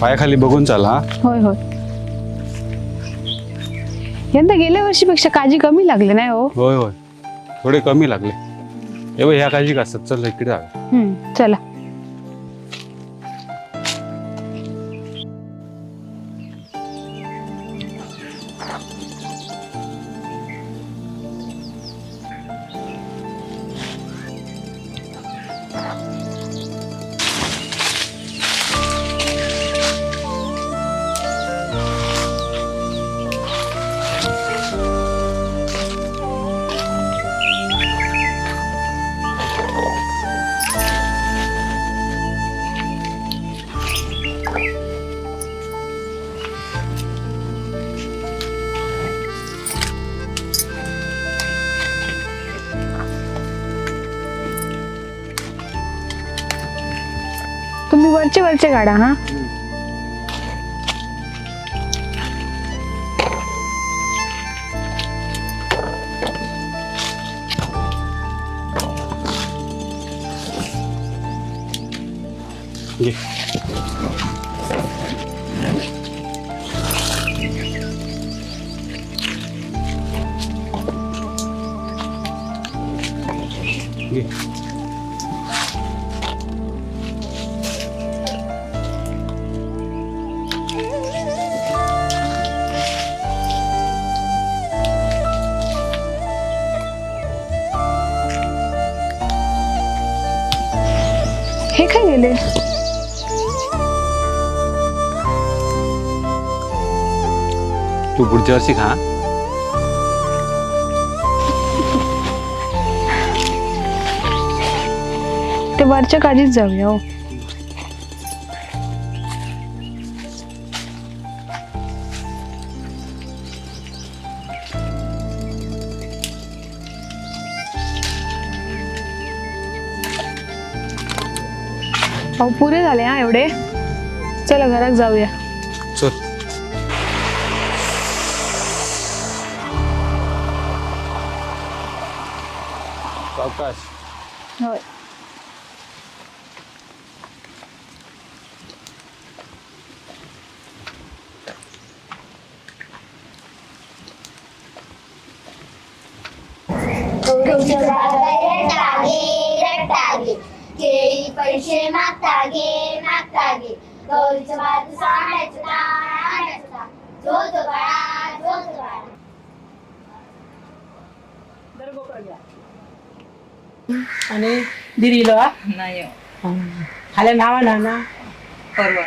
पायाखाली बघून चाल हा. होय होय. यंदा गेल्या वर्षीपेक्षा काजी कमी लागले नाही हो. होय होय, थोडे कमी लागले. हे बघ ह्या काळजी का असतात. चल इकडे जाऊया. चला. तुम्ही वरचे काढा हा. घे. घे. हे काय गेले? तू पुढच्या वर्षी खा. ते वरच्या काजीच जाऊया हो. अहो पुरे झाले हा एवढे. चला घरात जाऊया. चल. सावकाश. होय. केळी पैसे मागता घे गौरीचं बाजू सांगायचं ना जो तो बाळा. आणि दिरीला नाही खाल्या नावा ना परवा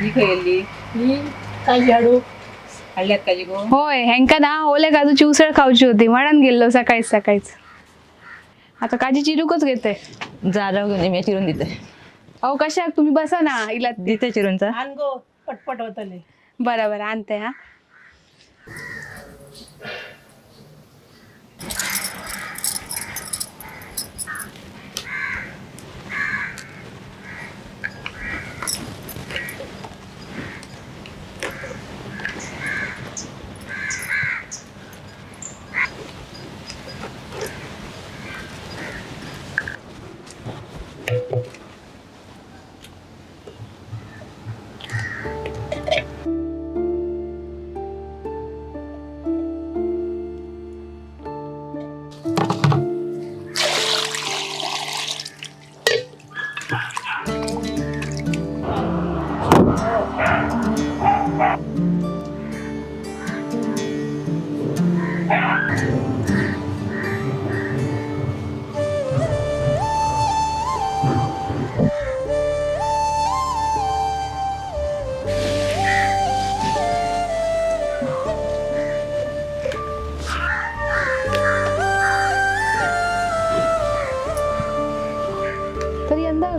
ही खेळली ही काय झाडू हल्ल्यात काजी गो. होय ह्यांका ना ओल्या काजूची उसळ खाऊची होती म्हणून गेलो सकाळीच. आता काजी चिरूकच घेते. जा जाऊ घेऊन मी चिरून देते. अहो कशा तुम्ही बसा ना. इला देते चिरूनचा. आण गो पटपट होतले. बरोबर आणते हा.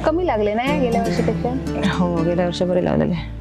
कमी लागले ना गेल्या वर्षीपेक्षा. हो गेल्या वर्षी बरे लावलेले.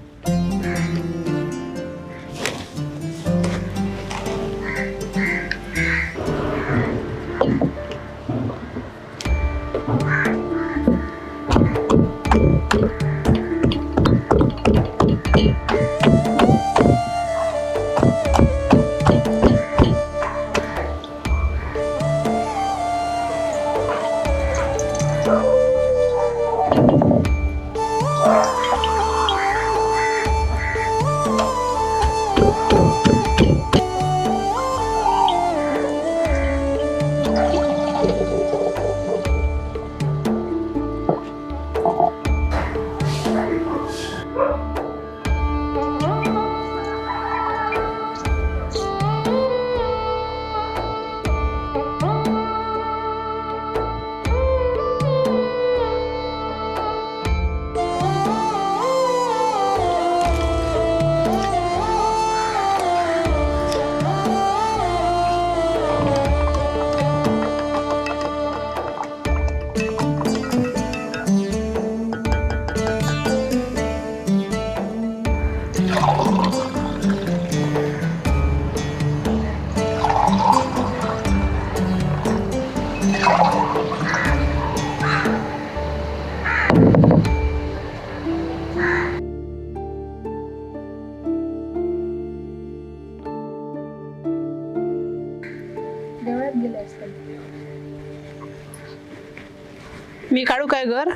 मी काढू काय घर?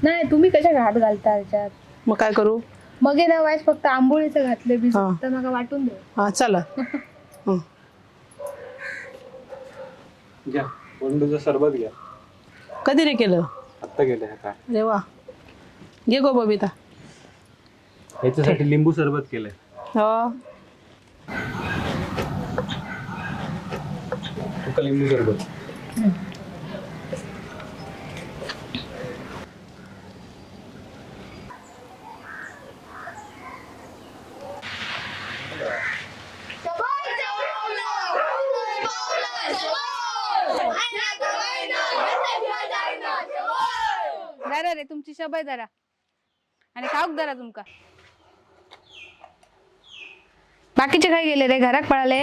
नाही तुम्ही कशा हात घालता त्याच्यात? मग काय करू? मग हे ना वाईस फक्त आंबोळीचं घातले बी हा. तर मला वाटून दे. हा चला. हं. घ्या बंडूचं सरबत घ्या. कधी रे केलं? आत्ता गेले काय अरे वा. घे गो बबिता. ह्याच्यासाठी लिंबू सरबत केलंय. हो. तुका लिंबू सरबत. जरा रे तुमची शबाय जरा आणि खाऊक जरा तुमका. बाकीचे काय गेले रे घरात पळाले.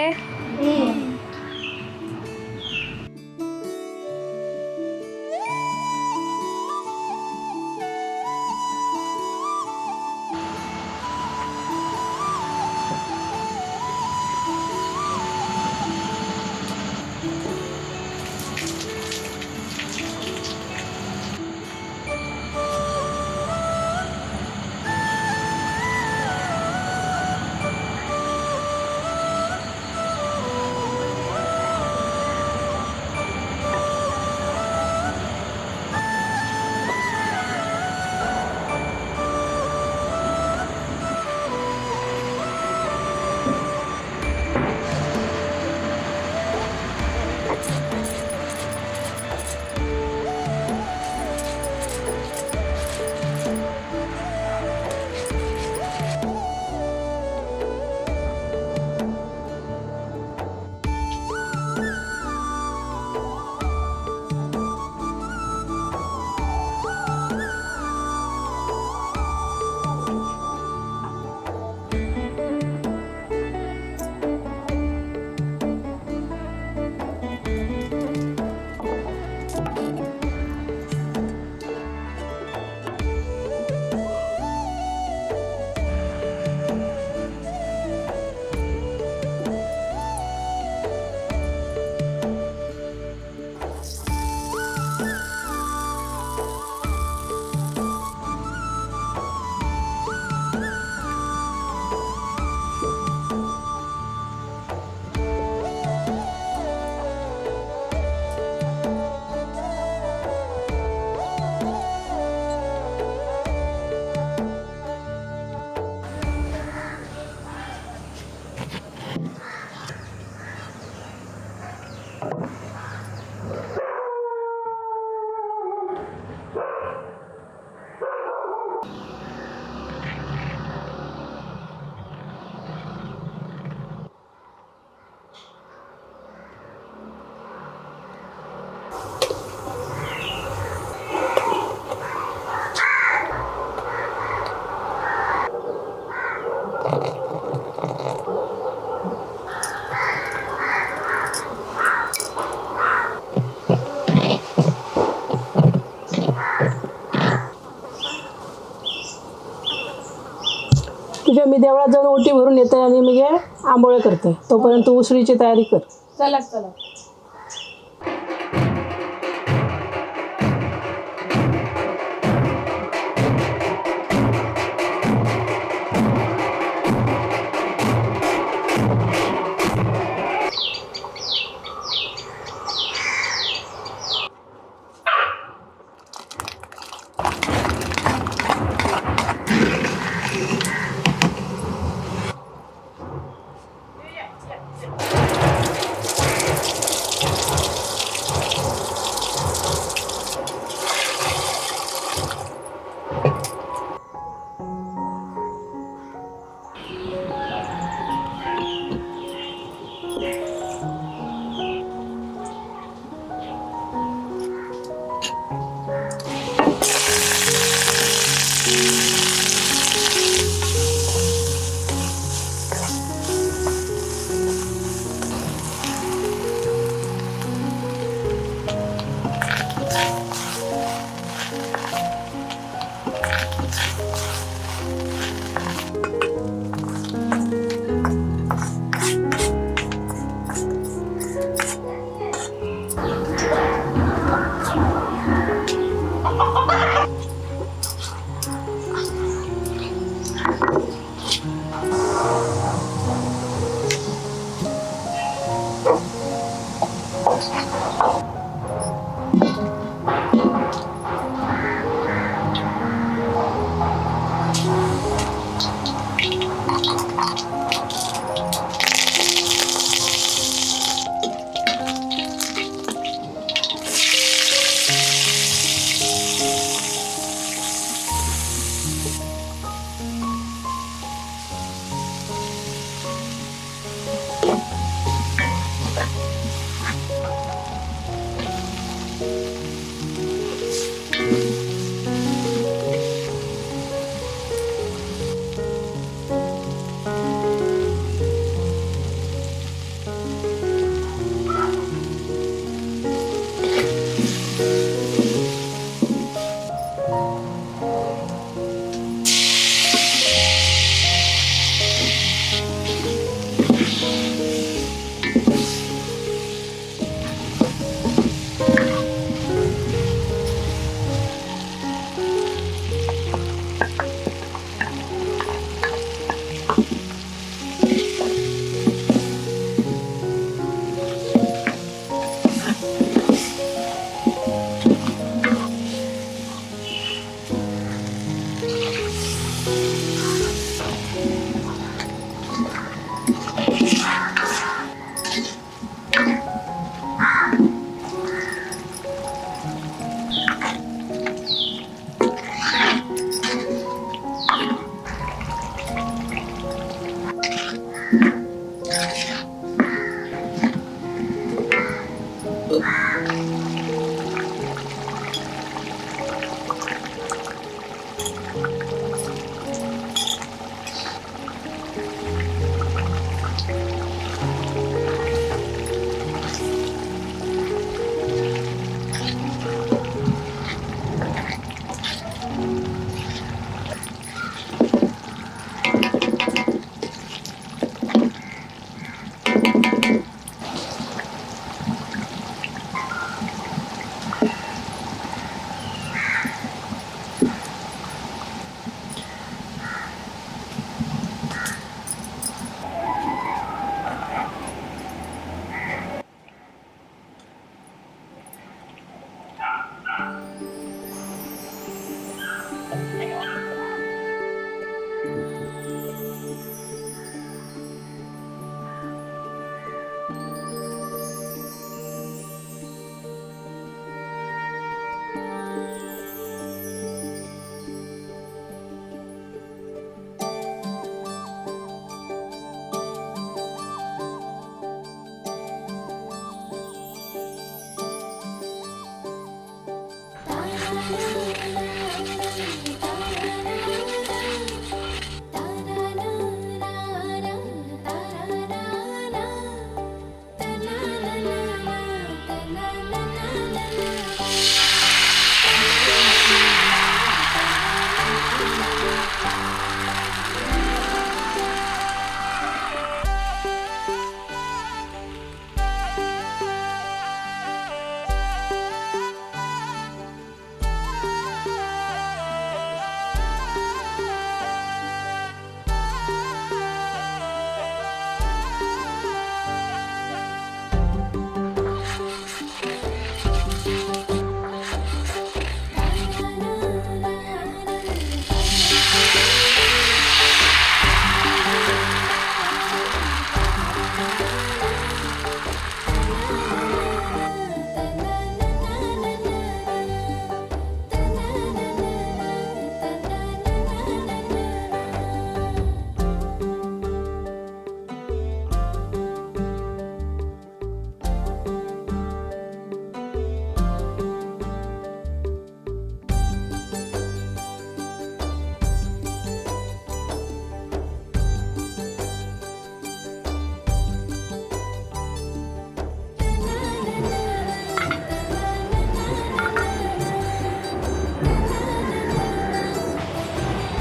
तुझ्या मी देवळात जाऊन ओटी भरून येते आणि मी आंबोळे करते. तोपर्यंत तू उसळीची तयारी कर. चला चला.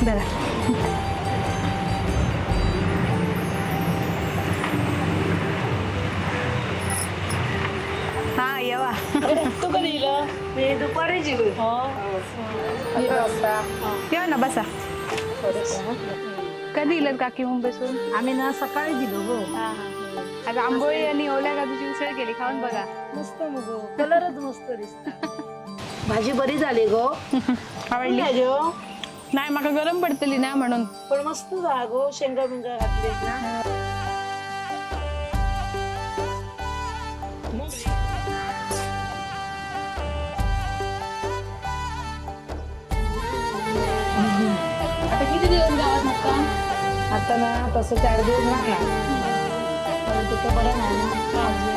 धरा. हा येवा. तू कधी येलं? मी दुपारी जेवू. या ना बसा. कधी इलत काकी मुंबईसून? आम्ही ना सकाळी दिलो गो. आता आंबोळी आणि ओल्या काजूची उसळ केली, खाऊन बघा. मस्त मग कलरच मस्त दिसता. भाजी बरी झाली गो. आवडली? नाही माका गरम पडतली ना म्हणून. पण मस्त झाला गो. शेंगा बिंगा घातली ना. आता किती दिवस गावात मुक्काम? आता ना तसं 4 दिवस राहणार. पण तिथं बरं नाही ना.